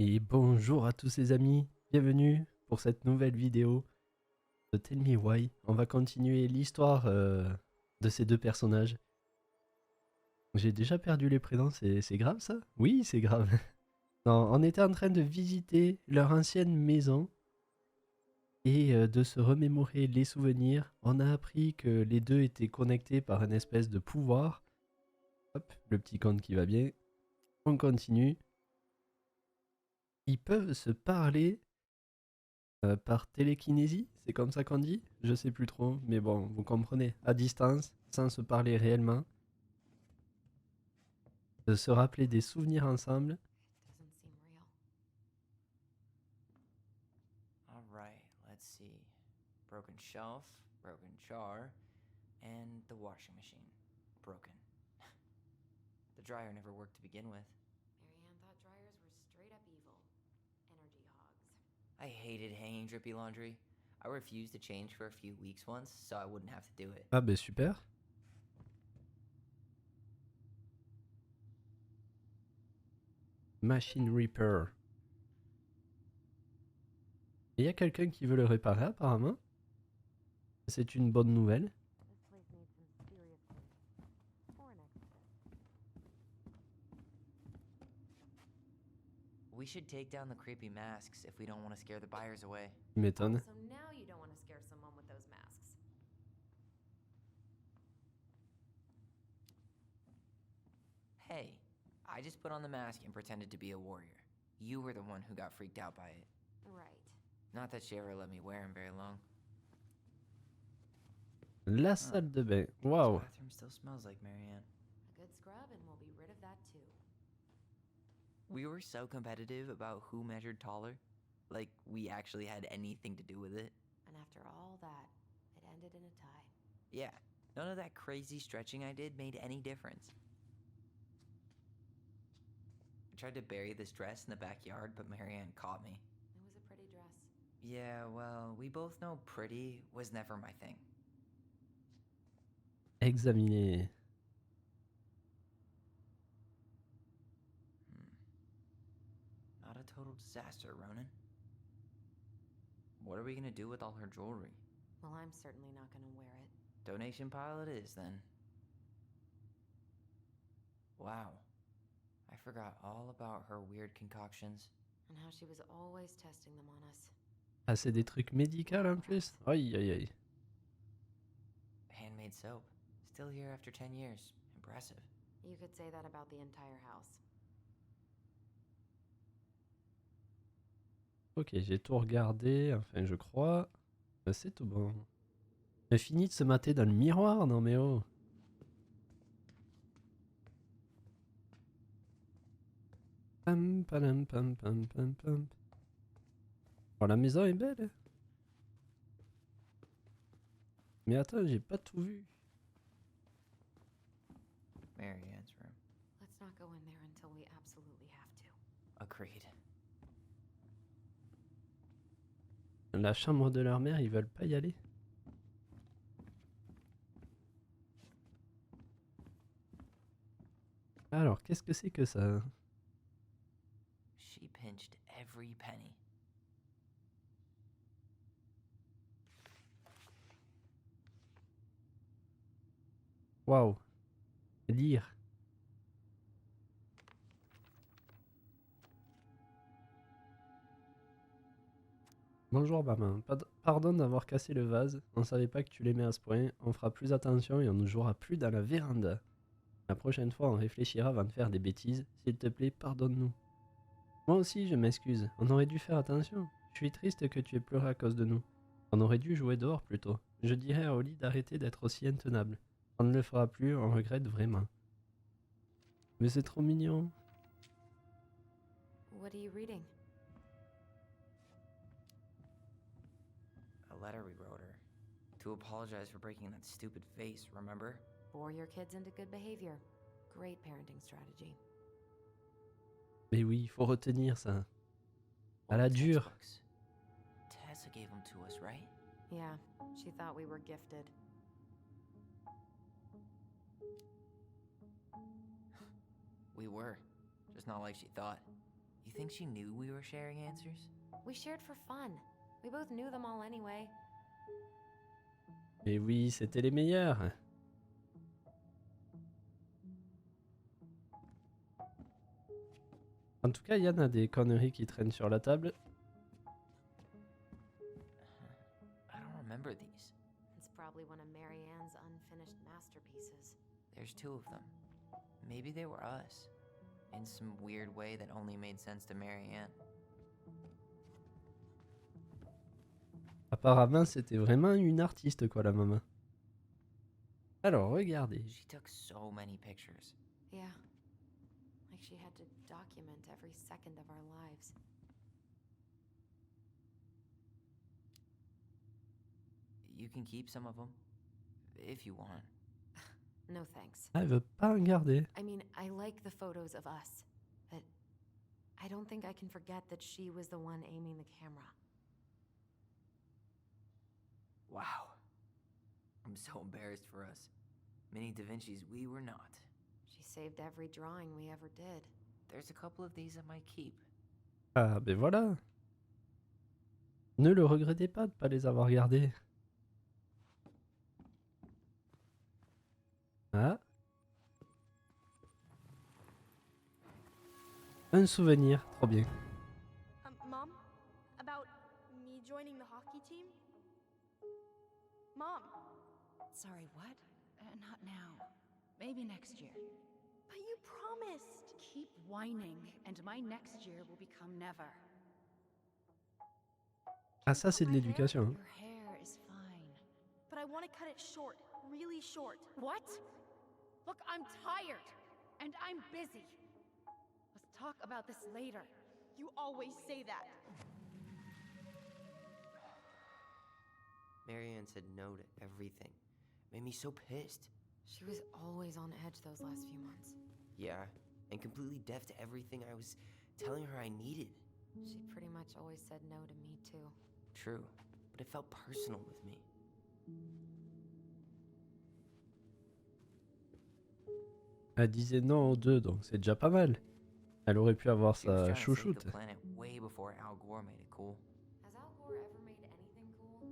Et bonjour à tous les amis, bienvenue pour cette nouvelle vidéo de Tell Me Why. On va continuer l'histoire de ces deux personnages. J'ai déjà perdu les prénoms, c'est grave ça? Oui, c'est grave. Non, on était en train de visiter leur ancienne maison et de se remémorer les souvenirs. On a appris que les deux étaient connectés par une espèce de pouvoir. Hop, le petit conte qui va bien. On continue. Ils peuvent se parler par télékinésie, c'est comme ça qu'on dit? Je sais plus trop, mais bon, vous comprenez. À distance, sans se parler réellement, de se rappeler des souvenirs ensemble. Doesn't seem real. All right, let's see. Broken shelf, broken jar, and the washing machine. Broken. The dryer never worked to begin with. Marianne thought dryers were straight up evil. Energy hogs. I hated hanging drippy laundry. I refused to change for a few weeks once, so I wouldn't have to do it. Ah ben super. Machine Repair. Il y a quelqu'un qui veut le réparer apparemment. C'est une bonne nouvelle. This place needs some serious cleaning. Or an extra. We should take down the creepy masks if we don't want to scare the buyers away. Tu m'étonnes. So now you don't want to scare someone with those masks. Hey, I just put on the mask and pretended to be a warrior. You were the one who got freaked out by it. Right. Not that she ever let me wear him very long. La salle de bain. This Waouh. bathroom still smells like Marianne. A good scrub and we'll be rid of that too. We were so competitive about who measured taller. Like we actually had anything to do with it. And after all that, it ended in a tie. Yeah, none of that crazy stretching I did made any difference. I tried to bury this dress in the backyard, but Marianne caught me. It was a pretty dress. Yeah, well, we both know pretty was never my thing. Examiner. Not a total disaster, Ronan. What are we gonna do with all her jewelry? Well, I'm certainly not gonna wear it. Donation pile it is, then. Wow. I forgot all about her weird concoctions. And how she was always testing them on us. Ah, c'est des trucs médicaux en plus. Aïe aïe aïe. Handmade soap. Still here after 10 years. Impressive. You could say that about the entire house. Ok, j'ai tout regardé, enfin je crois. C'est tout bon. J'ai fini de se mater dans le miroir, non mais oh. Pam, pam, pam, pam, pam, pam. Oh, la maison est belle. Mais attends, j'ai pas tout vu. Marianne's room. Let's not go in there until we absolutely have to. Agreed. La chambre de leur mère, ils veulent pas y aller. Alors, qu'est-ce que c'est que ça? She pinched every penny. Waouh. Lire. Bonjour maman, pardonne d'avoir cassé le vase, on savait pas que tu l'aimais à ce point, on fera plus attention et on ne jouera plus dans la véranda. La prochaine fois on réfléchira avant de faire des bêtises, s'il te plaît pardonne-nous. Moi aussi je m'excuse, on aurait dû faire attention, je suis triste que tu aies pleuré à cause de nous. On aurait dû jouer dehors plutôt, je dirais à Oli d'arrêter d'être aussi intenable. On ne le fera plus, on regrette vraiment. Mais c'est trop mignon. What are you reading? A letter we wrote her. To apologize for breaking that stupid face, remember? Bore your kids into good behavior. Great parenting strategy. Mais oui, il faut retenir ça. À Old la dure. textbooks. Tessa gave them to us, right? Yeah, she thought we were gifted. We were. Just not like she thought. You think she knew we were sharing answers? We shared for fun. We both knew them all anyway. Et oui, c'était les meilleurs. En tout cas, Yann a des conneries qui traînent sur la table. I don't remember these. It's probably one of Marianne's unfinished masterpieces. There's two of them. Maybe they were us. In some weird way that only made sense to Marianne. Apparemment, c'était vraiment une artiste, quoi, la maman. Alors, regardez. She took so many pictures. Yeah. Like she had to document every second of our lives. You can keep some of them, if you want. No thanks. Ah, elle veut pas en garder. I mean, I like the photos of us, but I don't think I can forget that she was the one aiming the camera. Wow. I'm so embarrassed for us. Many Da Vinci's we were not. She saved every drawing we ever did. There's a couple of these I might keep. Ah, ben voilà. Ne le regrettez pas de pas les avoir gardés. Ah. Un souvenir, trop bien. Mom, about me joining the hockey team? Mom, Sorry, what? Not now. Maybe next year. but you promised. Keep whining, and my next year will become never. Ah, ça, c'est de l'éducation. Hein. Your hair is fine. But I want to cut it short, really short. What? Look, I'm tired, and I'm busy. Let's talk about this later. You always say that. Marianne said no to everything. Made me so pissed. She was always on edge those last few months. Yeah, and completely deaf to everything I was telling her I needed. She pretty much always said no to me, too. True, but it felt personal with me. Elle disait non aux deux, donc c'est déjà pas mal. Elle aurait pu avoir She was sa trying to save chouchoute. the planet way before Al Gore made it cool. Has Al Gore ever made anything cool?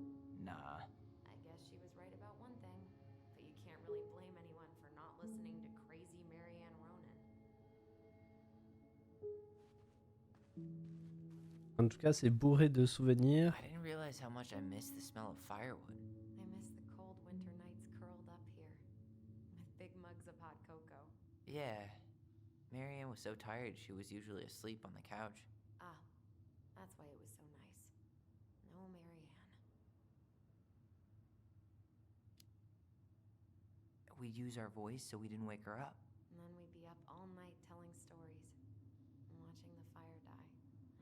Nah. I guess she was right about one thing, but you can't really blame anyone for not listening to crazy Marianne Ronan. En tout cas, c'est bourré de souvenirs. I didn't realize how much I missed the smell of firewood. I miss the cold winter nights curled up here, with big mugs of hot cocoa. Yeah. Marianne was so tired she was usually asleep on the couch. Ah, that's why it was so nice. No Marianne. We'd use our voice so we didn't wake her up. And then we'd be up all night telling stories and watching the fire die.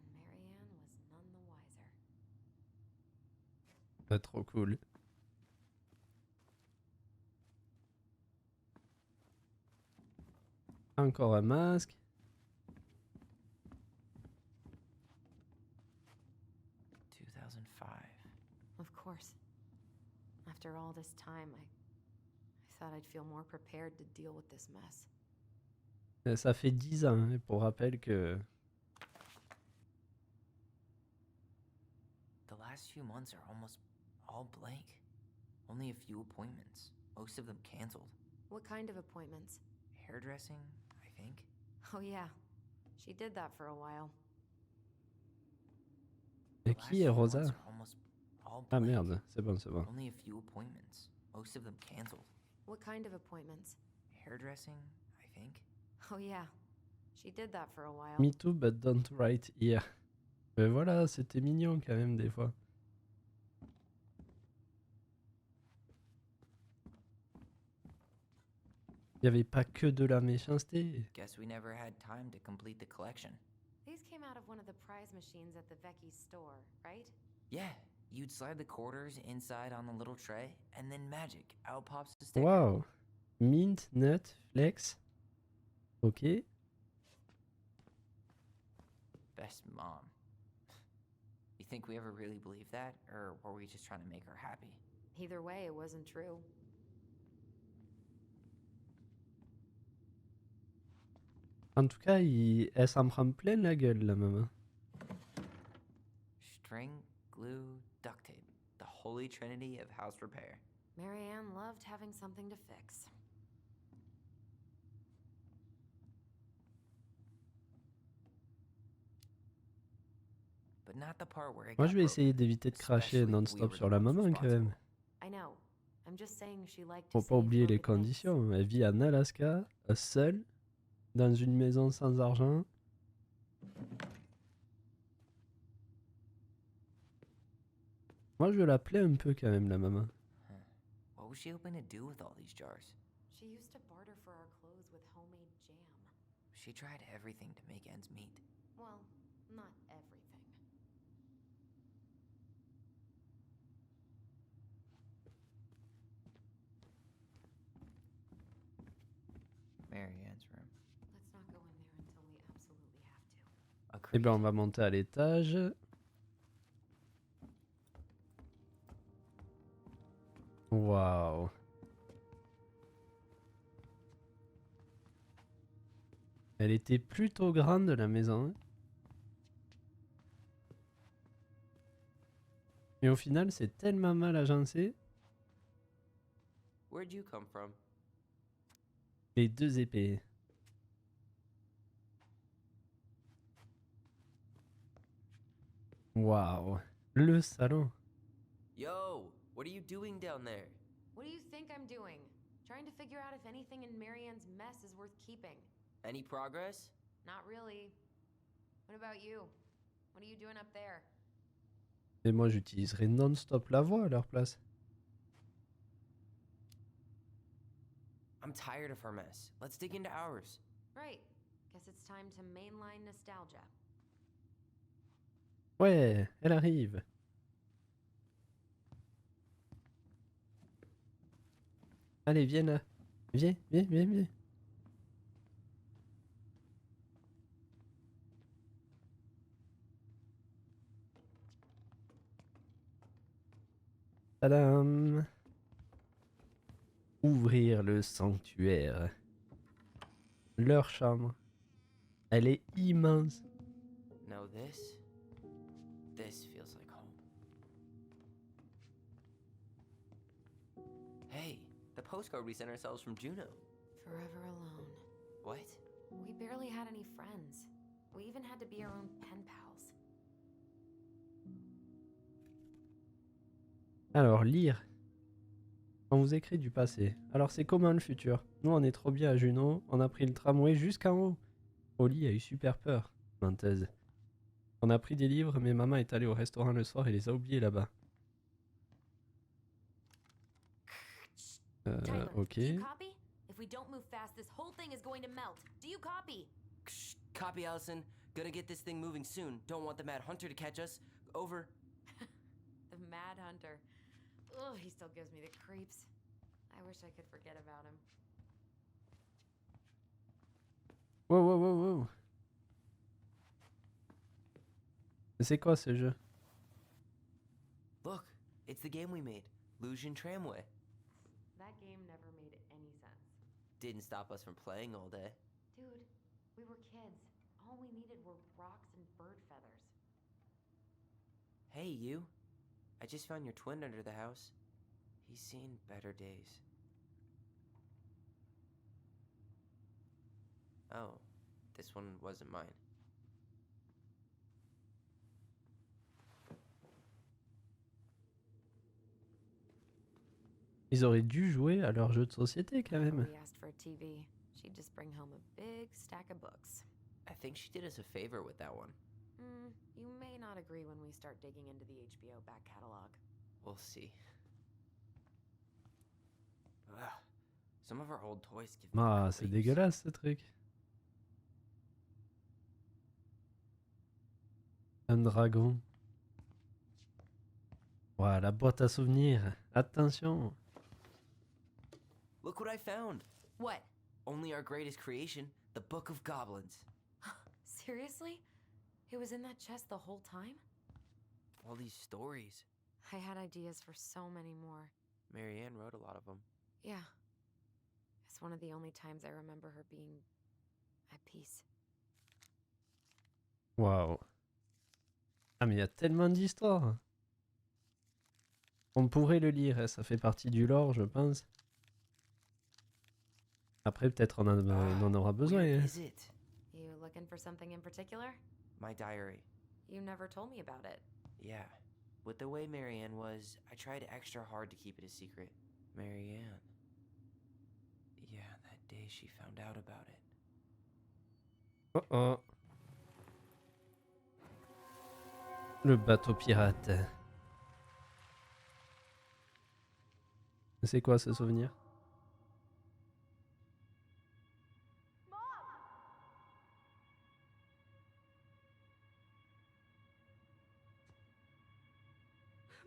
And Marianne was none the wiser. C'est trop cool. Encore un masque. 2005. Of course. After all this time, I thought I'd feel more prepared to deal with this mess. Ça fait 10 ans, hein, pour rappel que... The last few months are almost all blank. Only a few appointments, most of them canceled. What kind of appointments? Hairdressing, I think. Oh yeah, she did that for a while. Et The qui est last few Rosa? months are almost all Ah blank. merde, c'est bon, c'est bon. Only a few appointments, most of them canceled. What kind of appointments? Hairdressing, I think. Oh yeah, she did that for a while. Me too, but don't write here. Mais voilà, c'était mignon quand même des fois. Il n'y avait pas que de la méchanceté. Guess we never had time to complete the collection. These came out of one of the prize machines at the Vecchi's store, right? Yeah, you'd slide the quarters inside on the little tray, and then magic, out pops the sticker. Waouh. Mint, nut, flex. Ok. Best mom. You think we ever really believed that, or were we just trying to make her happy? Either way, it wasn't true. En tout cas, elle s'en prend plein la gueule, la maman. String, glue, duct tape. The holy trinity of house repair. Marianne loved having something to fix. But not the part where it Moi, got je vais essayer broken. d'éviter de cracher Especially if we non-stop were sur the la ones maman, quand même. responsible. I know. I'm just saying she liked to Faut pas save oublier les little things. conditions. Elle vit en Alaska, seule, dans une maison sans argent. Moi, je la plais un peu quand même, la maman. Huh. What was she hoping to do with all these jars? She used to barter for our clothes with homemade jam. She tried everything to make ends meet. Well, not everything. Marianne's room. Let's not go in there until we absolutely have to. Eh Agreed. ben, on va monter à l'étage. Waouh. Elle était plutôt grande, la maison. Hein. Et au final, c'est tellement mal agencé. Where'd you come from? Les deux épées. Waouh. Le salon. Yo, what are you doing down there? What do you think I'm doing? Trying to figure out if anything in Marianne's mess is worth keeping. Any progress? Not really. What about you? What are you doing up there? Et moi, j'utiliserai non-stop la voix à leur place. I'm tired of her mess. Let's dig into ours. Right. Guess it's time to mainline nostalgia. Ouais, elle arrive. Allez, viens là. Viens, viens, viens, viens. Tadam. Ouvrir le sanctuaire. Leur chambre. Elle est immense. Now this feels like home. Hey, the postcard we sent ourselves from Juno. Forever alone. What? We barely had any friends. We even had to be our own pen pals. Alors, lire. On vous écrit du passé. Alors, c'est comment le futur? Nous, on est trop bien à Juno. On a pris le tramway jusqu'en haut. Oli a eu super peur. Menteuse. On a pris des livres, mais maman est allée au restaurant le soir et les a oubliés là-bas. Tyler, Ok. do you copy? If we don't move fast, this whole thing is going to melt. Do you copy? Copy, Allison. Gonna get this thing moving soon. Don't want the Mad Hunter to catch us. Over. The Mad Hunter. Ugh, he still gives me the creeps. I wish I could forget about him. Wow, wow, wow, wow. C'est quoi ce jeu? Look, it's the game we made. Lucian Tramway. That game never made any sense. Didn't stop us from playing all day. Dude, we were kids. All we needed were rocks and bird feathers. Hey, you. I just found your twin under the house. He's seen better days. Oh, this one wasn't mine. Ils auraient dû jouer à leur jeu de société quand même. We asked for a TV. She'd just bring home a big stack of books. I think she did us a favor with that one. You may not agree when we start digging into the HBO back catalog. We'll see. Ugh. Some of our old toys give me Ah, the c'est creeps. dégueulasse ce truc. Un dragon. Voilà, la boîte à souvenirs. Attention. Look what I found. What? Only our greatest creation, the Book of Goblins. Seriously? It was in that chest the whole time? All these stories. I had ideas for so many more. Marianne wrote a lot of them. Yeah. It's one of the only times I remember her being at peace. Waouh. Ah, mais il y a tellement d'histoires. On pourrait le lire, hein, ça fait partie du lore, je pense. Après, peut-être on en aura besoin. Where Hein. is it? You looking for something in particular? My diary. You never told me about it. Yeah. With the way Marianne was, I tried extra hard to keep it a secret. Marianne. Yeah, that day she found out about it. Oh oh. Le bateau pirate. C'est quoi ce souvenir?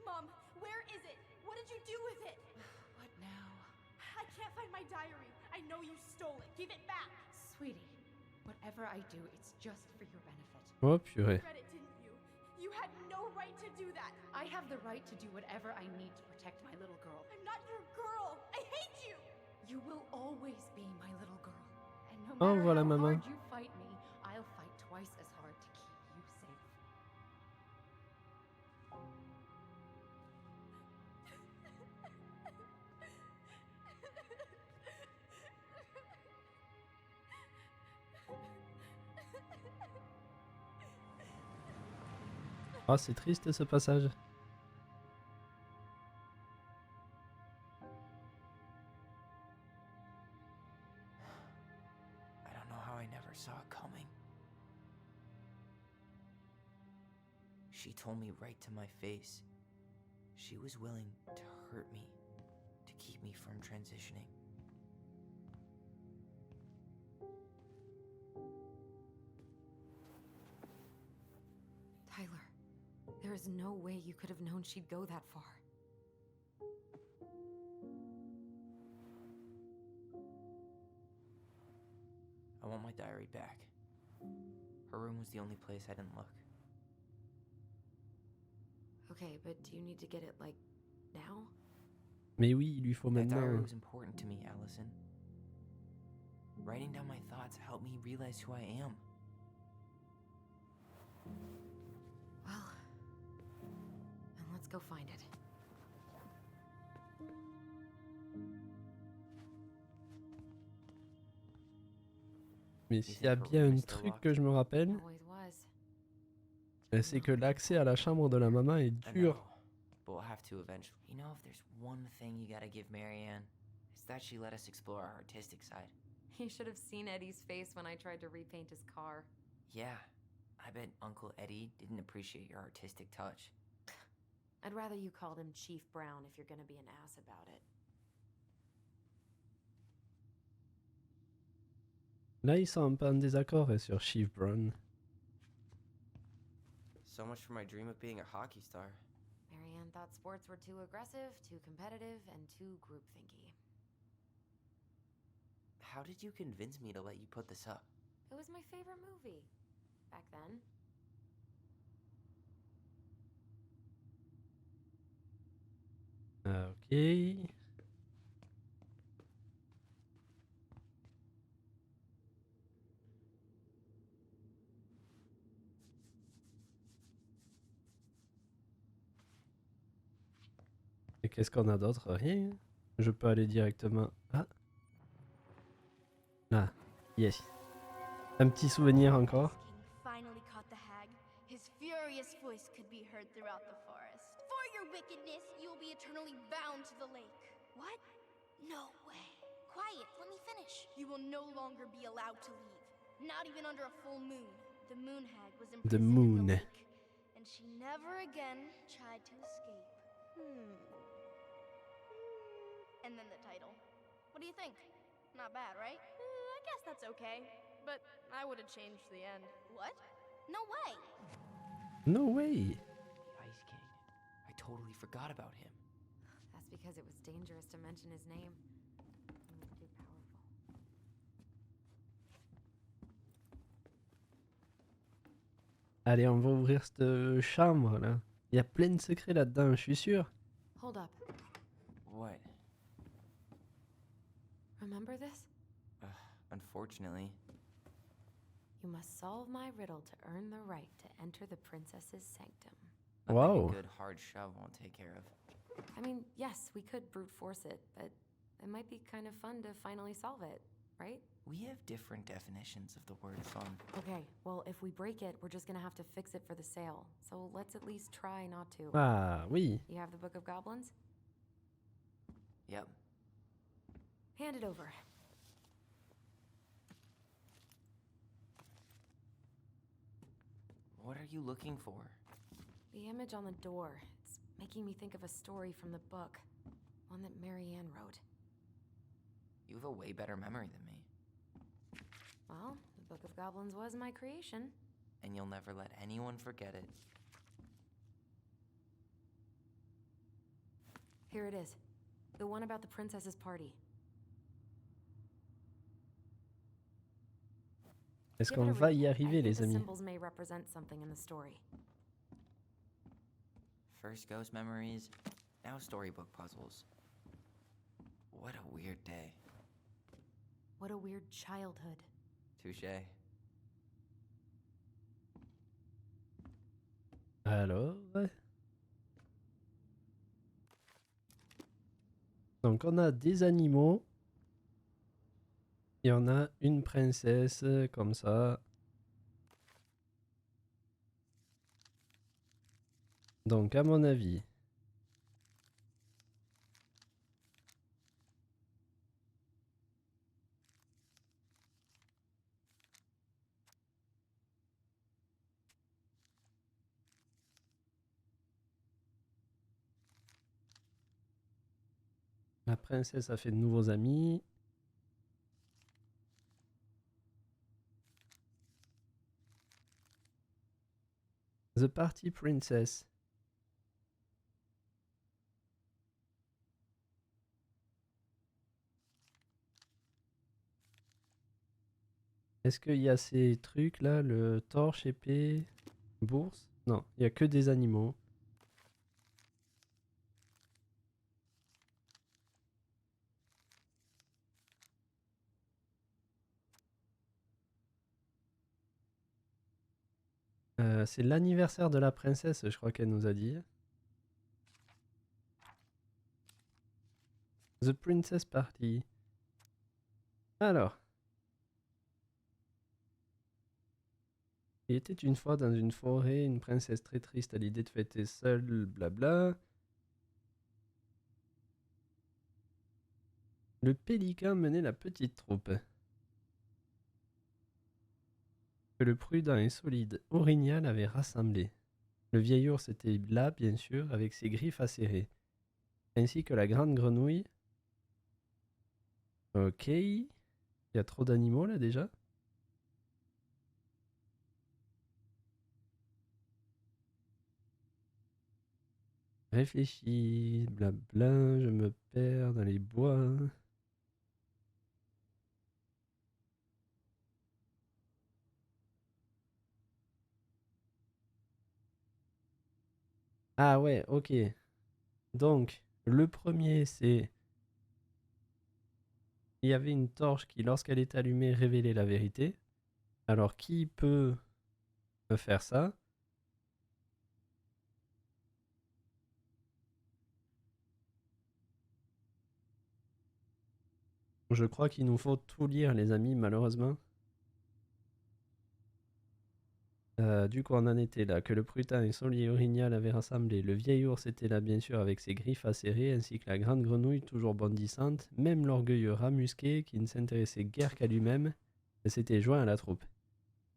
Mom, where is it? What did you do with it? What now? I can't find my diary. I know you stole it. Give it back. Sweetie, whatever I do, it's just for your benefit. Oh purée. You read it, didn't you? You had no right to do that. I have the right to do whatever I need to protect my little girl. I'm not your girl. I hate you. You will always be my little girl. And no Oh, matter voilà, how maman. hard you fight me, I'll fight twice as hard to keep you safe. Ah, c'est triste ce passage. I don't know how I never saw it coming. She told me right to my face. She was willing to hurt me, to keep me from transitioning. Tyler, there is no way you could have known she'd go that far. I want my diary back. Her room was the only place I didn't look. Okay, but do you need to get it, like, now? Mais oui, il lui faut That diary maintenant. was important to me, Allison. Writing down my thoughts helped me realize who I am. Well, then let's go find it. Mais s'il y a bien un truc que je me rappelle, Always was. c'est que l'accès à la chambre de la maman est I know, dur. but we'll have to eventually. You know, if there's one thing you gotta give Marianne, it's that she let us explore our artistic side. You should have seen Eddie's face when I tried to repaint his car. Yeah, I bet Uncle Eddie didn't appreciate your artistic touch. I'd rather you called him Chief Brown if you're gonna be an ass about it. Là, ils sont un peu en désaccord sur Chief Brown. So much for my dream of being a hockey star. Marianne thought sports were too aggressive, too competitive, and too groupthinky. How did you convince me to let you put this up? It was my favorite movie back then. Ok. Et qu'est-ce qu'on a d'autre? Rien. Je peux aller directement. Ah. Là. Yes. Un petit souvenir encore. King finally caught the hag. His furious voice could be heard throughout the forest. For your wickedness, you will be eternally bound to the lake. What? No way. Quiet, let me finish. You will no longer be allowed to leave. Not even under a full moon. The moon hag was imprisoned moon. in the lake. And she never again tried to escape. And then the title. What do you think? Not bad, right? I guess that's okay. But I would have changed the end. What? No way! No way. The Ice King. I totally forgot about him. That's because it was dangerous to mention his name. He was too powerful. Allez, on va ouvrir cette chambre là. Il y a plein de secrets là-dedans, je suis sûr. Hold up. What? Remember this? Unfortunately. You must solve my riddle to earn the right to enter the princess's sanctum. Nothing Wow. a good hard shove won't take care of. I mean, yes, we could brute force it, but it might be kind of fun to finally solve it, right? We have different definitions of the word fun. Okay, well, if we break it, we're just gonna have to fix it for the sale. So let's at least try not to. Ah, oui. You have the Book of Goblins? Yep. Hand it over. What are you looking for? The image on the door. It's making me think of a story from the book. One that Marianne wrote. You have a way better memory than me. Well, the Book of Goblins was my creation. And you'll never let anyone forget it. Here it is. The one about the princess's party. Est-ce Give it qu'on a va read. y I arriver, think les the amis? symbols may represent something in the story. First ghost memories, now storybook puzzles. What a weird day. What a weird childhood. Touché. Alors... Donc on a des animaux. Et on a une princesse comme ça. Donc à mon avis... La princesse a fait de nouveaux amis. The Party Princess. Est-ce qu'il y a ces trucs là, le torche, épée, bourse? Non, il n'y a que des animaux. C'est l'anniversaire de la princesse, je crois qu'elle nous a dit. The Princess Party. Alors. Il était une fois dans une forêt une princesse très triste à l'idée de fêter seule, blabla. Le pélican menait la petite troupe. Que le prudent et solide orignal avait rassemblé. Le vieil ours était là, bien sûr, avec ses griffes acérées, ainsi que la grande grenouille. Ok, il y a trop d'animaux là déjà. Réfléchis, blabla, je me perds dans les bois. Ah ouais, ok. Donc, le premier, c'est... Il y avait une torche qui, lorsqu'elle est allumée, révélait la vérité. Alors, qui peut me faire ça? Je crois qu'il nous faut tout lire, les amis, malheureusement. Du coup, on en était là. Que le prudent et solide orignal avait rassemblé. Le vieil ours était là, bien sûr, avec ses griffes acérées, ainsi que la grande grenouille, toujours bondissante. Même l'orgueilleux rat musqué, qui ne s'intéressait guère qu'à lui-même, s'était joint à la troupe.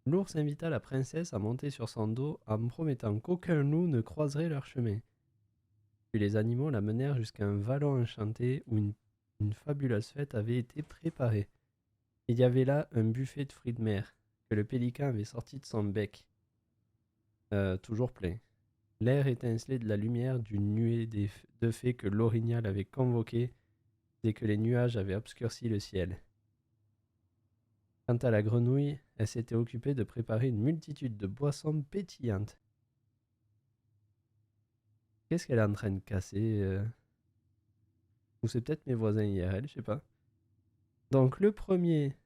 L'ours invita la princesse à monter sur son dos en promettant qu'aucun loup ne croiserait leur chemin. Puis les animaux la menèrent jusqu'à un vallon enchanté où une fabuleuse fête avait été préparée. Il y avait là un buffet de fruits de mer que le pélican avait sorti de son bec. Toujours plein. L'air étincelait de la lumière d'une nuée de fées que l'orignal avait convoquée dès que les nuages avaient obscurci le ciel. Quant à la grenouille, elle s'était occupée de préparer une multitude de boissons pétillantes. Qu'est-ce qu'elle est en train de casser Ou c'est peut-être mes voisins IRL, je sais pas. Donc le premier,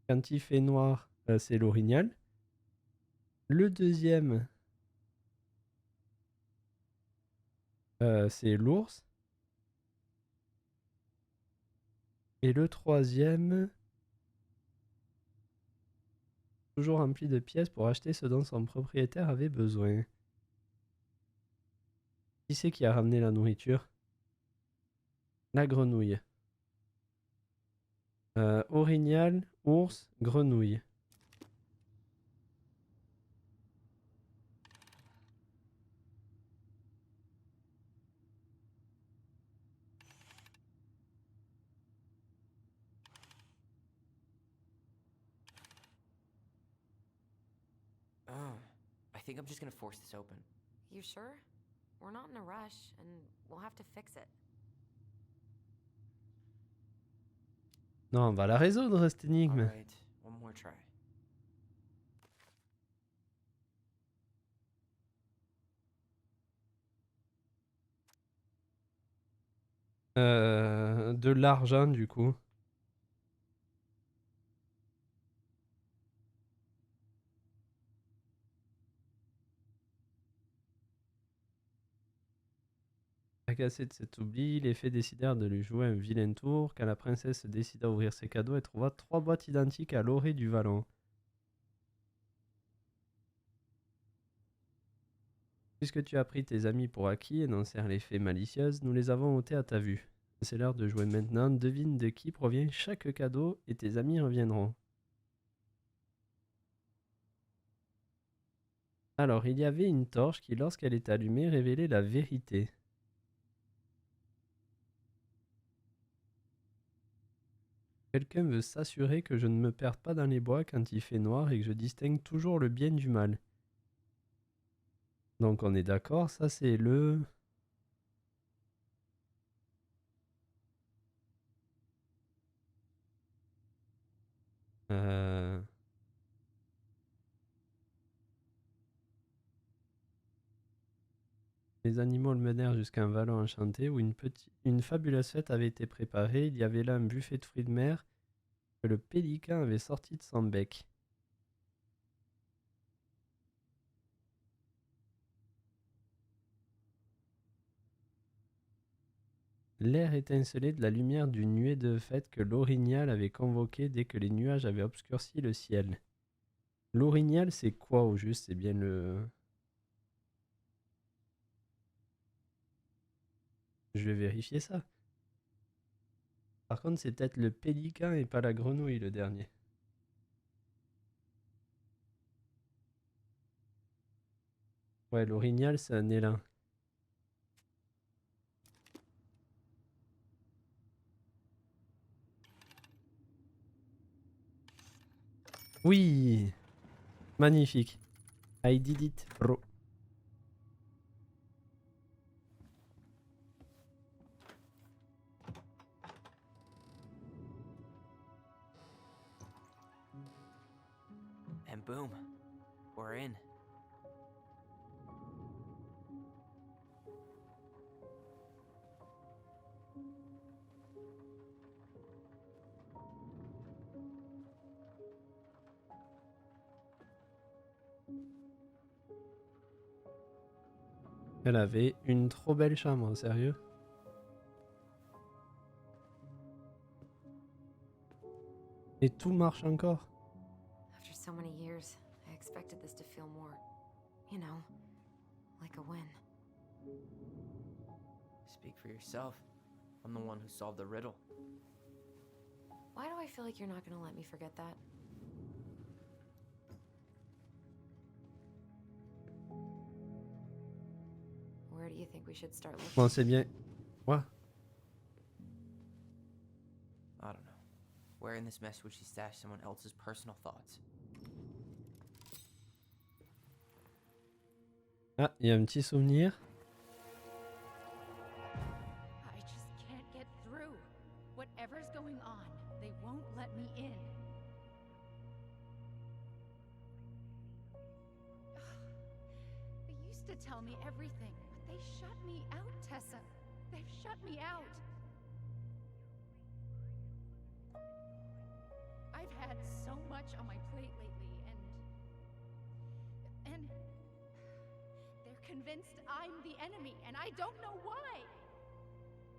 quand il fait noir, c'est l'orignal. Le deuxième, c'est l'ours. Et le troisième, toujours rempli de pièces pour acheter ce dont son propriétaire avait besoin. Qui c'est qui a ramené la nourriture? La grenouille. Orignal, ours, grenouille. I think I'm just gonna force this open. You sure? We're not in a rush, and we'll have to fix it. Non, on va la résoudre cette énigme. Alright, one more try. De l'argent du coup. Agacé de cet oubli, les fées décidèrent de lui jouer un vilain tour quand la princesse décida d'ouvrir ses cadeaux et trouva 3 boîtes identiques à l'orée du vallon. Puisque tu as pris tes amis pour acquis, énoncèrent les fées malicieuses, nous les avons ôtés à ta vue. C'est l'heure de jouer maintenant, devine de qui provient chaque cadeau et tes amis reviendront. Alors, il y avait une torche qui, lorsqu'elle est allumée, révélait la vérité. Quelqu'un veut s'assurer que je ne me perde pas dans les bois quand il fait noir et que je distingue toujours le bien du mal. Donc on est d'accord, ça c'est le... Les animaux le menèrent jusqu'à un vallon enchanté où une fabuleuse fête avait été préparée. Il y avait là un buffet de fruits de mer que le pélican avait sorti de son bec. L'air étincelait de la lumière d'une nuée de fête que l'orignal avait convoquée dès que les nuages avaient obscurci le ciel. L'orignal, c'est quoi au juste? C'est bien le... Je vais vérifier ça. Par contre, c'est peut-être le pélican et pas la grenouille le dernier. Ouais, l'orignal, c'est un élan. Oui! Magnifique. I did it, bro. And boom, we're in. Elle avait une trop belle chambre, sérieux. Et tout marche encore. After so many years, I expected this to feel more, you know, like a win. Speak for yourself. I'm the one who solved the riddle. Why do I feel like you're not gonna let me forget that? Where do you think we should start looking? Bon, c'est bien. Quoi? I don't know. Where in this mess would she stash someone else's personal thoughts? Ah, il y a un petit souvenir. I just can't get through. Whatever's going on, they won't let me in. They used to tell me everything, but they shut me out, Tessa. They've shut me out. I've had so much on my plate lately. convinced I'm the enemy, and I don't know why.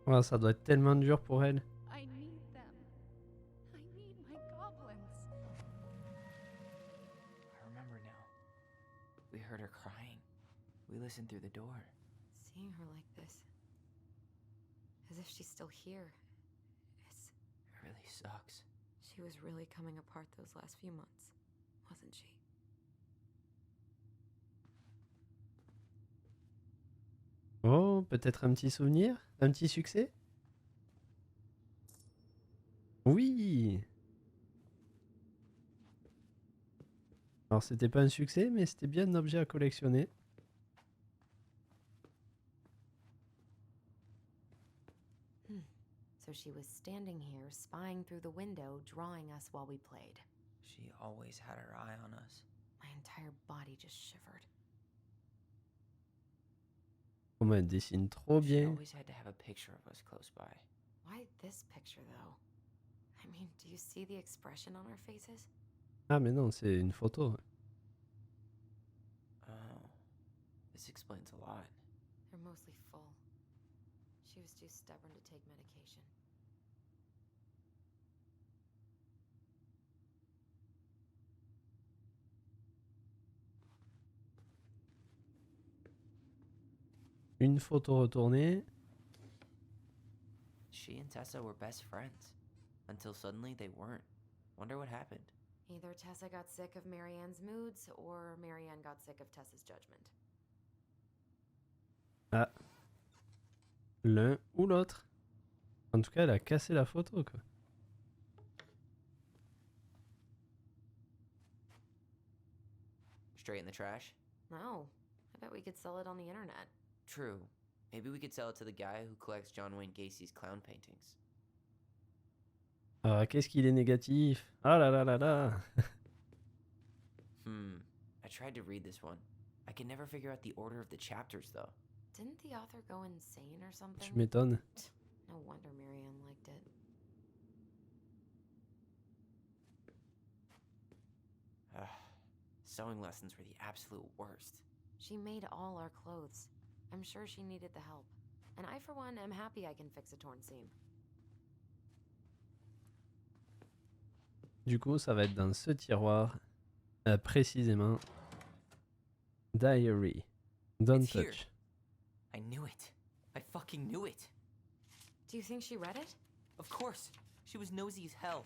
Oh, ça doit être tellement dur pour elle. I need them. I need my goblins. I remember now. We heard her crying. We listened through the door. Seeing her like this, as if she's still here, It really sucks. she was really coming apart those last few months, wasn't she? Oh, peut-être un petit souvenir? Un petit succès? Oui! Alors, c'était pas un succès, mais c'était bien un objet à collectionner. So she was standing here, spying through the window, drawing us while we played. She always had her eye on us. My entire body just shivered. Comment elle dessine trop She bien. always had to have a picture of us close by. Why this picture, though? I mean, do you see the expression on our faces? Ah, mais non, c'est une photo. Oh, this explains a lot. They're mostly full. She was too stubborn to take medication. Une photo retournée. She and Tessa were best friends. Until suddenly they weren't. Wonder what happened. Either Tessa got sick of Marianne's moods, or Marianne got sick of Tessa's judgment. Ah. L'un ou l'autre. En tout cas, elle a cassé la photo, quoi. Straight in the trash? No, I bet we could sell it on the internet. True. Maybe we could sell it to the guy who collects John Wayne Gacy's clown paintings. Ah, qu'est-ce qu'il est négatif. Ah là là là là. I tried to read this one. I can never figure out the order of the chapters, though. Didn't the author go insane or something? Tu m'étonnes. No wonder Marianne liked it. Sewing lessons were the absolute worst. She made all our clothes. I'm sure she needed the help. And I, for one, am happy I can fix a torn seam. Du coup, ça va être dans ce tiroir. Précisément. Diary. Don't It's here. touch. I knew it. I fucking knew it. Do you think she read it? Of course. She was nosy as hell.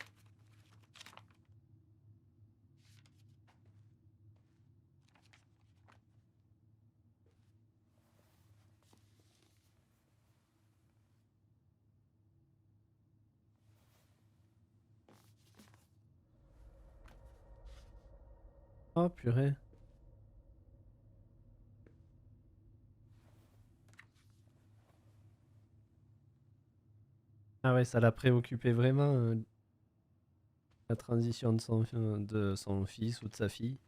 Oh, purée. Ah ouais, ça l'a préoccupé vraiment, la transition de son fils ou de sa fille.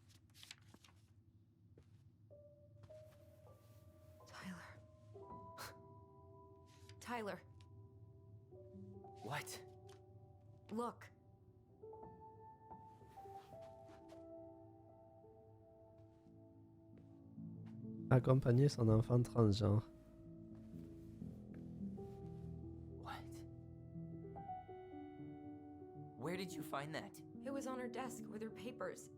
Tyler, What? look. Accompagner son enfant transgenre. What? Where did you find that? It was on her desk with her papers.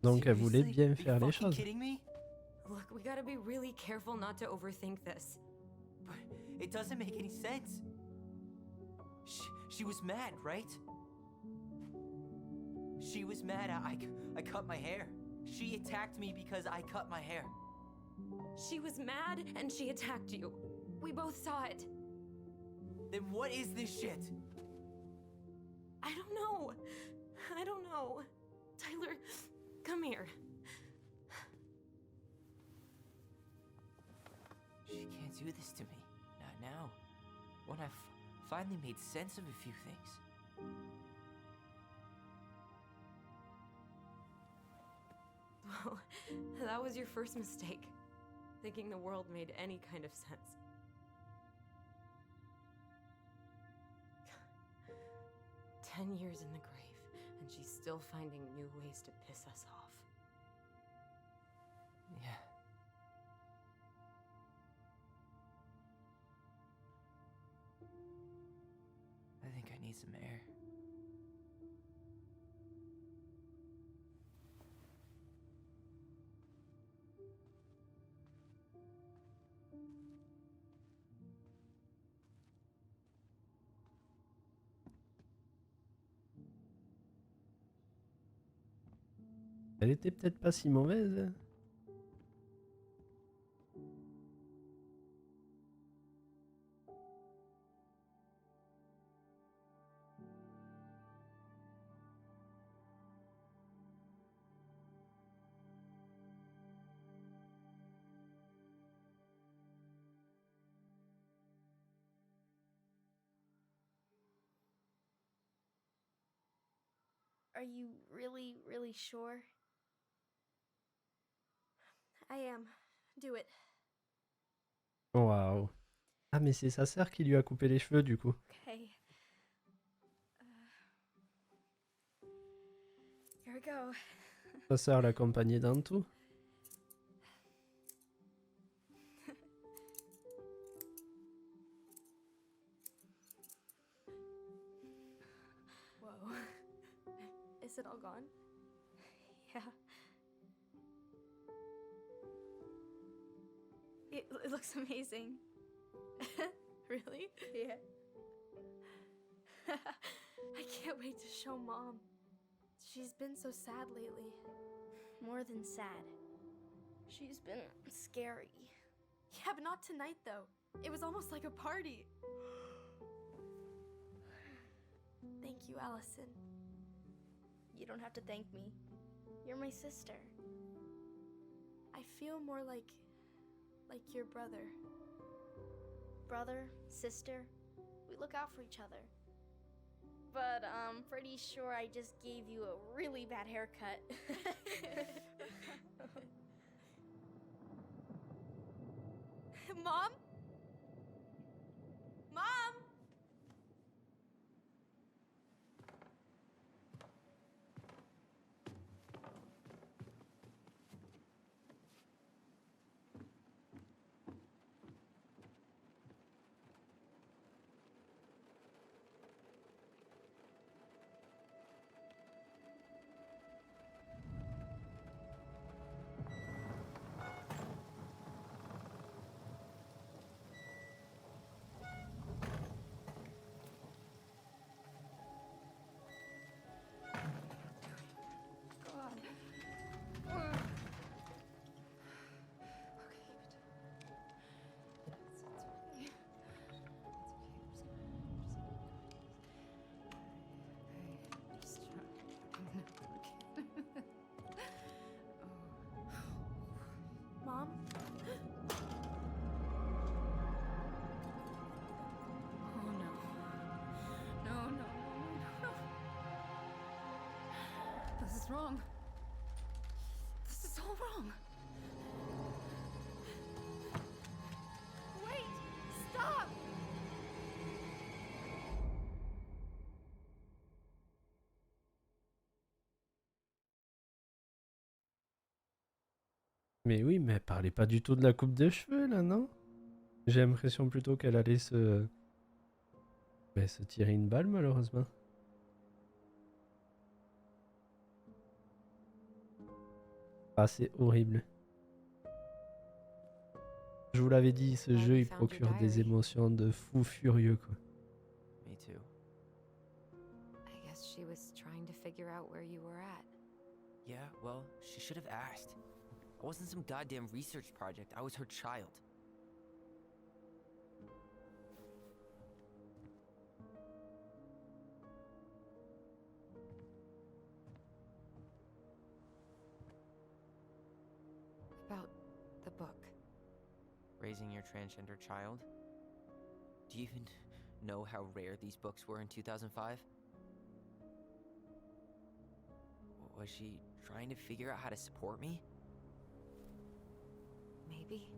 Donc elle voulait Seriously? bien Are you faire les fucking choses. kidding me? Look, we gotta be really careful not to overthink this. But it doesn't make any sense. She was mad, right? She was mad I cut my hair. She attacked me because I cut my hair. She was mad and she attacked you. We both saw it. Then what is this shit? I don't know. I don't know. Tyler, come here. She can't do this to me. Not now. When I've finally made sense of a few things. Well, that was your first mistake. Thinking the world made any kind of sense. 10 years in the grave, and she's still finding new ways to piss us off. Yeah, ASMR. Elle était peut-être pas si mauvaise. Are you really, really sure? I am. Do it. Waouh. Ah mais c'est sa sœur qui lui a coupé les cheveux du coup. Okay. Here we go. Sa sœur l'accompagnait dans tout. Whoa. Is it all gone? Yeah. It looks amazing. Really? Yeah. I can't wait to show Mom. She's been so sad lately. More than sad. She's been scary. Yeah, but not tonight though. It was almost like a party. Thank you, Allison. You don't have to thank me. You're my sister. I feel more like your brother. Brother, sister, we look out for each other. But I'm pretty sure I just gave you a really bad haircut. Mom? Mom? Mom? Oh no. No. This is wrong. This is all wrong. Wait! Stop! Mais oui, mais elle parlait pas du tout de la coupe de cheveux là, non? J'ai l'impression plutôt qu'elle allait se... Ben, se tirer une balle malheureusement. Ah, c'est horrible. Je vous l'avais dit, ce jeu il procure des émotions de fou furieux quoi. Me too. I guess she was trying to figure out where you were at. Yeah, well, she should have asked. I wasn't some goddamn research project. I was her child. About the book. Raising your transgender child? Do you even know how rare these books were in 2005? Was she trying to figure out how to support me? Maybe.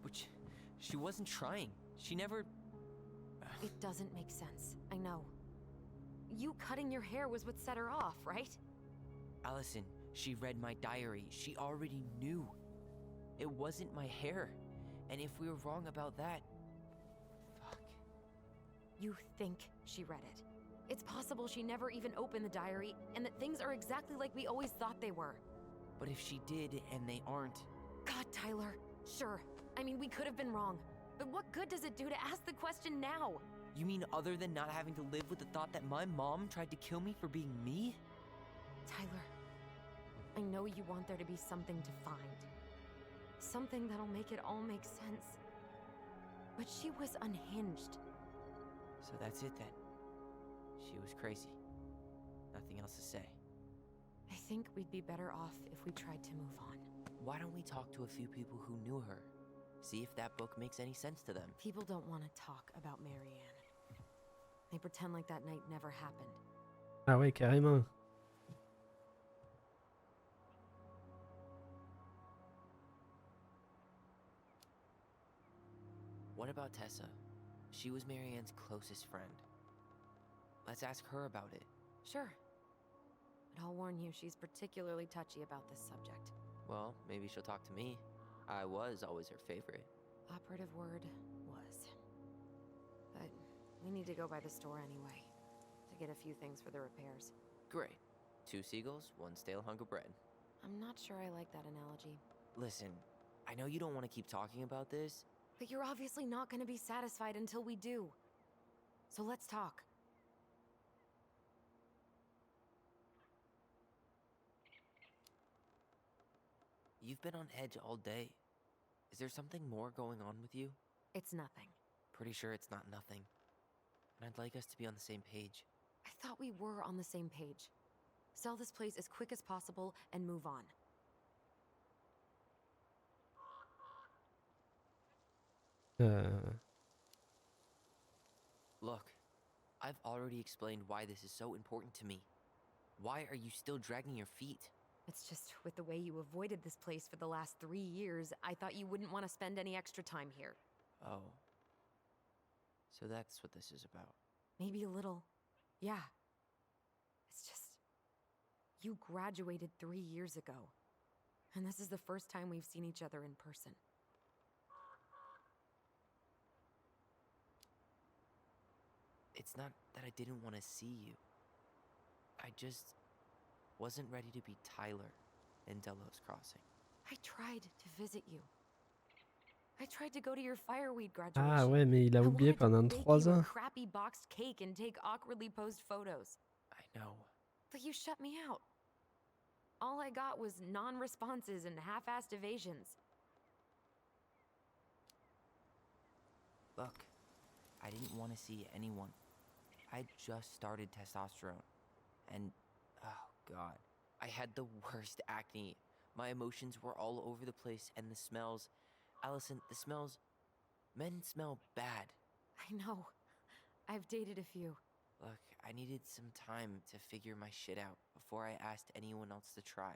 Which she wasn't trying. She never... It doesn't make sense. I know. You cutting your hair was what set her off, right? Allison, she read my diary. She already knew. It wasn't my hair. And if we were wrong about that... Fuck. You think she read it. It's possible she never even opened the diary, and that things are exactly like we always thought they were. But if she did and they aren't... God, Tyler. Sure. I mean, we could have been wrong. But what good does it do to ask the question now? You mean other than not having to live with the thought that my mom tried to kill me for being me? Tyler, I know you want there to be something to find. Something that'll make it all make sense. But she was unhinged. So that's it then. She was crazy. Nothing else to say. I think we'd be better off if we tried to move on. Why don't we talk to a few people who knew her? See if that book makes any sense to them. People don't want to talk about Marianne. They pretend like that night never happened. Ah ouais, carrément. What about Tessa? She was Marianne's closest friend. Let's ask her about it. Sure. But I'll warn you, she's particularly touchy about this subject. Well, maybe she'll talk to me. I was always her favorite. Operative word was. But we need to go by the store anyway, to get a few things for the repairs. Great. 2 seagulls, 1 stale hunk of bread. I'm not sure I like that analogy. Listen, I know you don't want to keep talking about this. But you're obviously not going to be satisfied until we do. So let's talk. You've been on edge all day. Is there something more going on with you? It's nothing. Pretty sure it's not nothing. And I'd like us to be on the same page. I thought we were on the same page. Sell this place as quick as possible and move on. Look, I've already explained why this is so important to me. Why are you still dragging your feet? It's just with the way you avoided this place for the last 3 years, I thought you wouldn't want to spend any extra time here. Oh. So that's what this is about. Maybe a little. Yeah. It's just... You graduated 3 years ago. And this is the first time we've seen each other in person. It's not that I didn't want to see you. I just wasn't ready to be Tyler in Delos Crossing. I tried to visit you. I tried to go to your fireweed graduation. Ah ouais, mais il a oublié pendant 3 ans. A crappy boxed cake and take awkwardly posed photos. I know. But you shut me out. All I got was non-responses and half-assed evasions. Look, I didn't want to see anyone. I just started testosterone. And, oh god, I had the worst acne. My emotions were all over the place, and the smells... Allison, the smells... Men smell bad. I know. I've dated a few. Look, I needed some time to figure my shit out before I asked anyone else to try.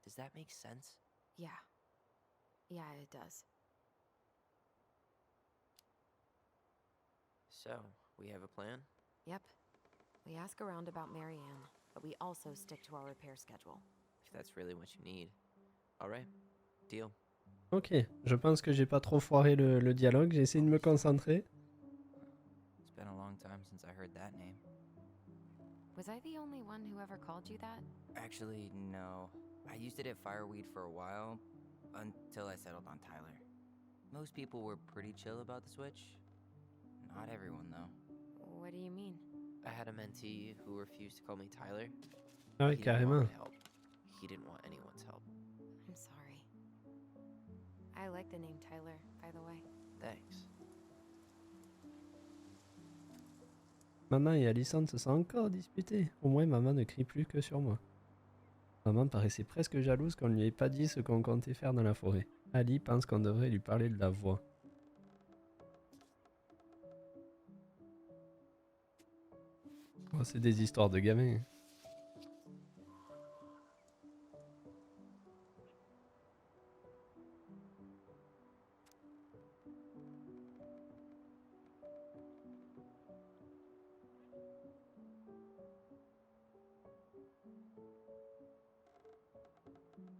Does that make sense? Yeah. Yeah, it does. So, we have a plan? Yep. We ask around about Marianne, but we also stick to our repair schedule. If that's really what you need. Alright, deal. Ok, je pense que j'ai pas trop foiré le dialogue, j'ai essayé de me concentrer. It's been a long time since I heard that name. Was I the only one who ever called you that? Actually, no. I used it at Fireweed for a while, until I settled on Tyler. Most people were pretty chill about the switch. Not everyone, though. What do you mean? I had a mentee who refused to call me Tyler. Ah ouais, He didn't want carrément. my help. He didn't want anyone's help. I'm sorry. I like the name Tyler, by the way. Thanks. Maman et Alison se sont encore disputés. Au moins, maman ne crie plus que sur moi. Maman paraissait presque jalouse qu'on ne lui ait pas dit ce qu'on comptait faire dans la forêt. Ali pense qu'on devrait lui parler de la voix. Oh, c'est des histoires de gamins.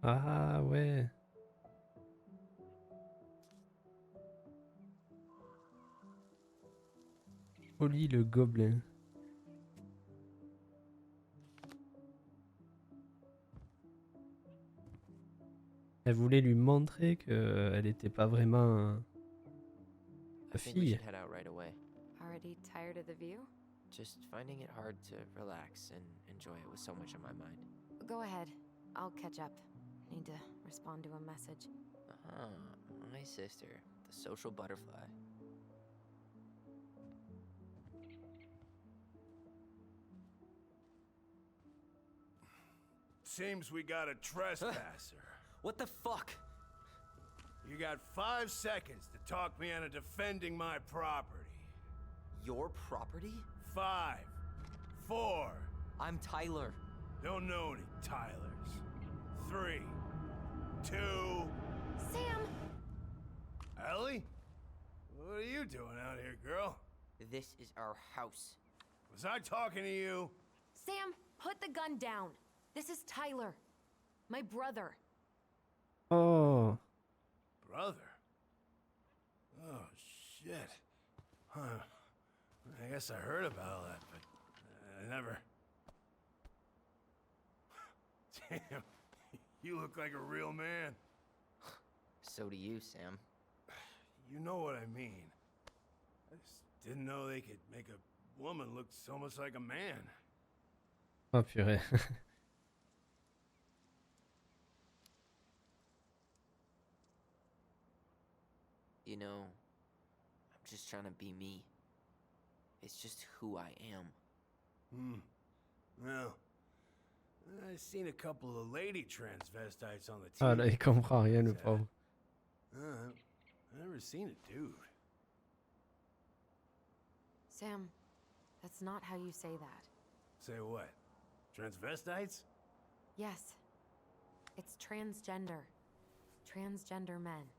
Ah ouais. Oli le gobelin. Elle voulait lui montrer qu'elle n'était pas vraiment I sa think we fille. should head out right away. Already tired of the view? Just finding it hard to relax and enjoy it with so much on my mind. Go ahead. I'll catch up. Need to respond to a message. Ah, my sister, the social butterfly. Seems we got a trespasser. What the fuck? You got 5 seconds to talk me into defending my property. Your property? 5, 4. I'm Tyler. Don't know any Tylers. 3, 2. Sam! Ellie? What are you doing out here, girl? This is our house. Was I talking to you? Sam, put the gun down. This is Tyler. My brother. Oh, Brother? Oh, shit. Huh. I guess I heard about all that, but I never... Damn, you look like a real man. So do you, Sam. You know what I mean. I just didn't know they could make a woman look so much like a man. oh purée. You know, I'm just trying to be me. It's just who I am. Well, I've seen a couple of lady transvestites on the Ah TV. là, il comprend rien, le Yeah. pauvre. I've never seen a dude. Sam, that's not how you say that. Say what? Transvestites? Yes. It's transgender. Transgender men.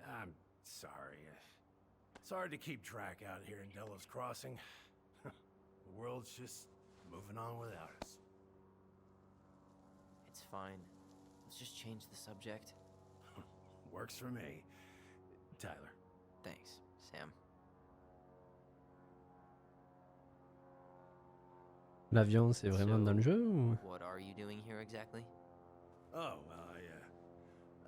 I'm sorry. It's hard to keep track out here in Delos Crossing. The world's just moving on without us. It's fine. Let's just change the subject. Works for me. Tyler. Thanks, Sam. L'avion, c'est vraiment dans le jeu ou... What are you doing here exactly? Oh, well,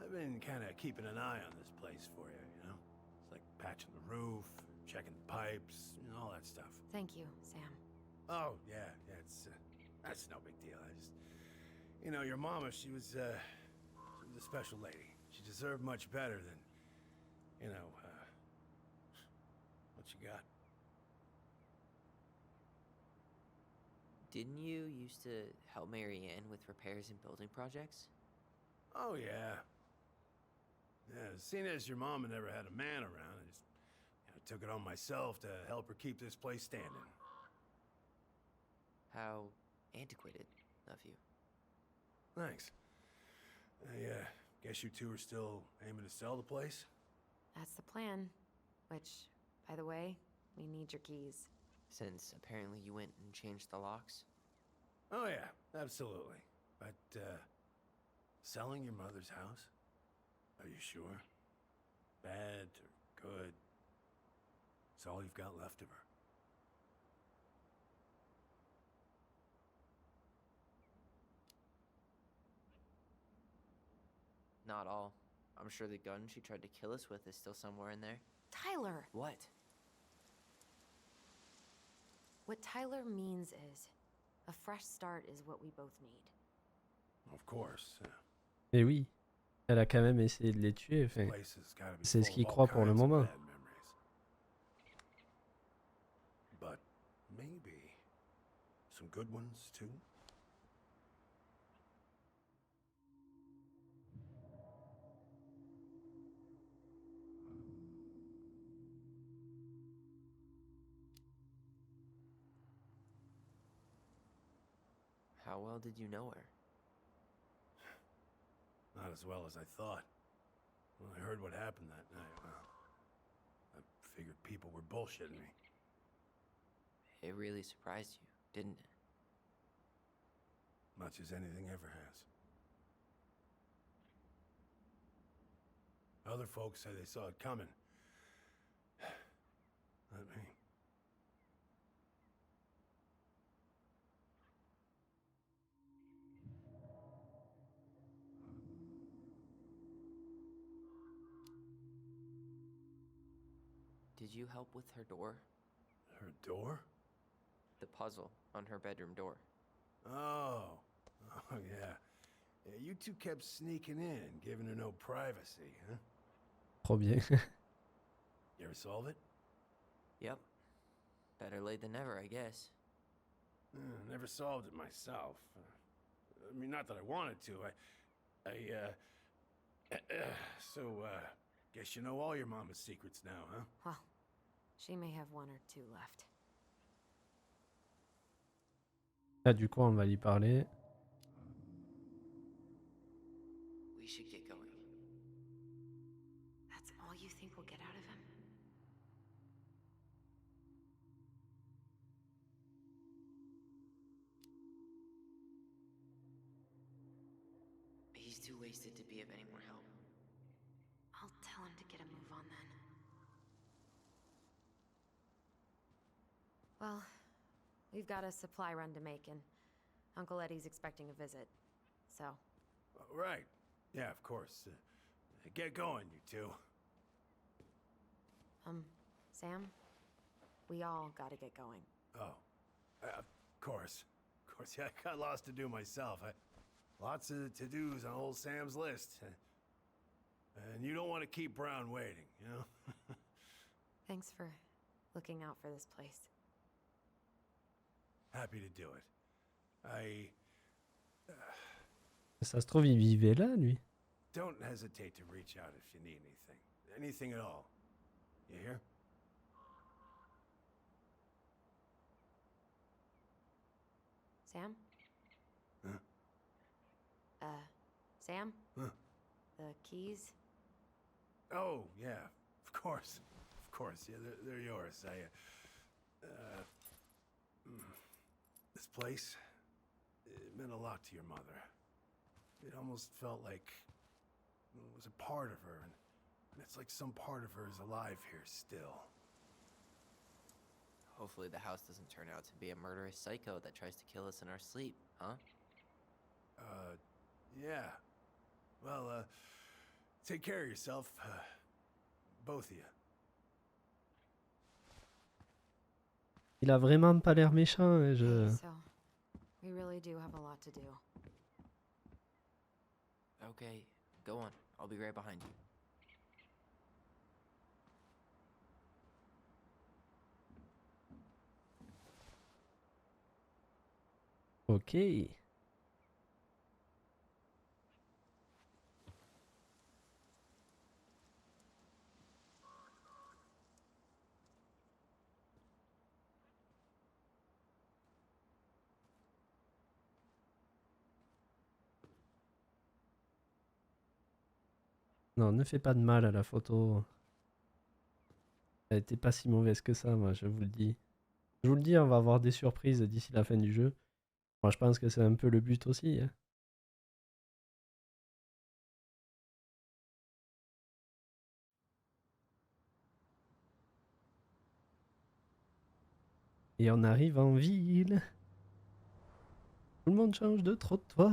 I've been kind of keeping an eye on this place for you, you know? It's like patching the roof, checking the pipes, you know, all that stuff. Thank you, Sam. Oh, yeah, it's, that's no big deal. I just, you know, your mama, she was a special lady. She deserved much better than, you know, what you got. Didn't you used to help Mary Ann with repairs and building projects? Oh, yeah. Yeah, seeing as your mama never had a man around, I just took it on myself to help her keep this place standing. How antiquated of you. Thanks. I guess you two are still aiming to sell the place? That's the plan. Which, by the way, we need your keys. Since apparently you went and changed the locks? Oh, yeah, absolutely. But, selling your mother's house? Are you sure? Bad or good? It's all you've got left of her. Not all. I'm sure the gun she tried to kill us with is still somewhere in there. Tyler! What? What Tyler means is, a fresh start is what we both need. Of course. Mais oui, elle a quand même essayé de les tuer. This Enfin, place has gotta be c'est ce full qu'il of all croit pour le kinds of moment. bad memories. But maybe some good ones too. How well did you know her? Not as well as I thought. When I heard what happened that night, well, I figured people were bullshitting me. It really surprised you, didn't it? Much as anything ever has. Other folks say they saw it coming. Not me. Did you help with her door? Her door? The puzzle on her bedroom door. Oh. Oh, yeah. Yeah, you two kept sneaking in, giving her no privacy, huh? Trop bien. You ever solve it? Yep. Better late than never, I guess. Never solved it myself. I mean, not that I wanted to. Guess you know all your mama's secrets now, huh? Well, she may have one or two left. Là, du coup, on va lui parler. We should get going. That's all you think we'll get out of him? He's too wasted to be of any more help. I'll tell him to get a move on then. Well, we've got a supply run to make, and Uncle Eddie's expecting a visit. So, Right. Yeah, of course. Get going, you two. Sam, we all gotta get going. Oh. Of course. Of course, yeah, I got lots to do myself. Lots of to-dos on old Sam's list. And you don't want to keep Brown waiting, you know? Thanks for looking out for this place. Happy to do it. Ça se trouve, il vivait là, lui. Don't hesitate to reach out if you need anything. Anything at all. You hear? Sam? Huh? Sam? Huh? The keys? Oh, yeah, of course. Of course, yeah, they're yours. This place, it meant a lot to your mother. It almost felt like it was a part of her, and it's like some part of her is alive here still. Hopefully the house doesn't turn out to be a murderous psycho that tries to kill us in our sleep, huh? Yeah. Well, take care of yourself, both of you. Il a vraiment pas l'air méchant. Hein, Okay, so, we really do have a lot to do. Okay, go on. I'll be right behind you. Ok. Non, ne fais pas de mal à la photo. Elle était pas si mauvaise que ça, moi, je vous le dis. Je vous le dis, on va avoir des surprises d'ici la fin du jeu. Moi, je pense que c'est un peu le but aussi. Hein. Et on arrive en ville. Tout le monde change de trottoir.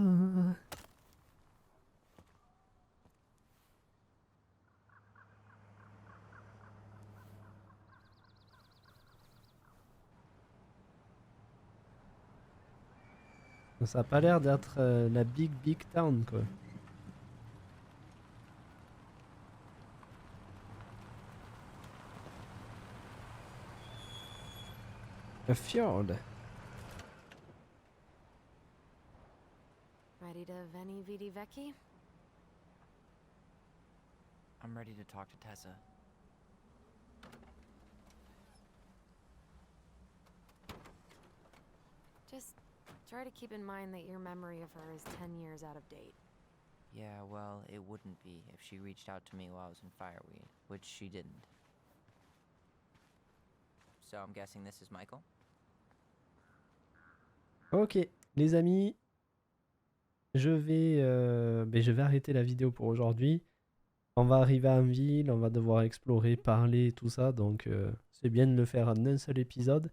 Ça a pas l'air d'être la big town, quoi. A fjord. Ready to veni vidi vecchi? I'm ready to talk to Tessa. Just try to keep in mind that your memory of her is 10 years out of date. Yeah, well, it wouldn't be if she reached out to me while I was in Fireweed, which she didn't. So I'm guessing this is Michael? Ok, les amis. Je vais arrêter la vidéo pour aujourd'hui. On va arriver en ville, on va devoir explorer, parler, tout ça. Donc c'est bien de le faire en un seul épisode.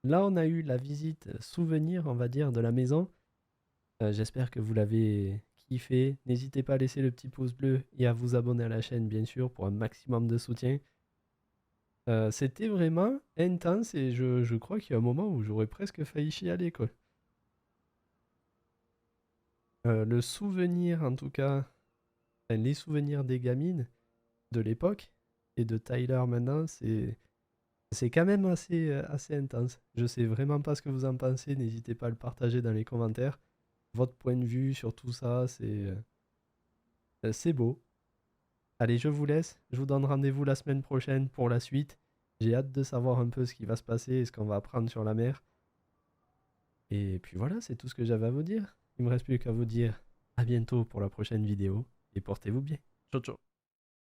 Là, on a eu la visite souvenir, on va dire, de la maison. J'espère que vous l'avez kiffé. N'hésitez pas à laisser le petit pouce bleu et à vous abonner à la chaîne, bien sûr, pour un maximum de soutien. C'était vraiment intense et je crois qu'il y a un moment où j'aurais presque failli chialer, quoi. Le souvenir, en tout cas, enfin, les souvenirs des gamines de l'époque et de Tyler maintenant, c'est quand même assez intense. Je sais vraiment pas ce que vous en pensez, n'hésitez pas à le partager dans les commentaires. Votre point de vue sur tout ça, c'est beau. Allez, je vous laisse. Je vous donne rendez-vous la semaine prochaine pour la suite. J'ai hâte de savoir un peu ce qui va se passer et ce qu'on va apprendre sur la mer. Et puis voilà, c'est tout ce que j'avais à vous dire. Il me reste plus qu'à vous dire à bientôt pour la prochaine vidéo et portez-vous bien. Ciao ciao.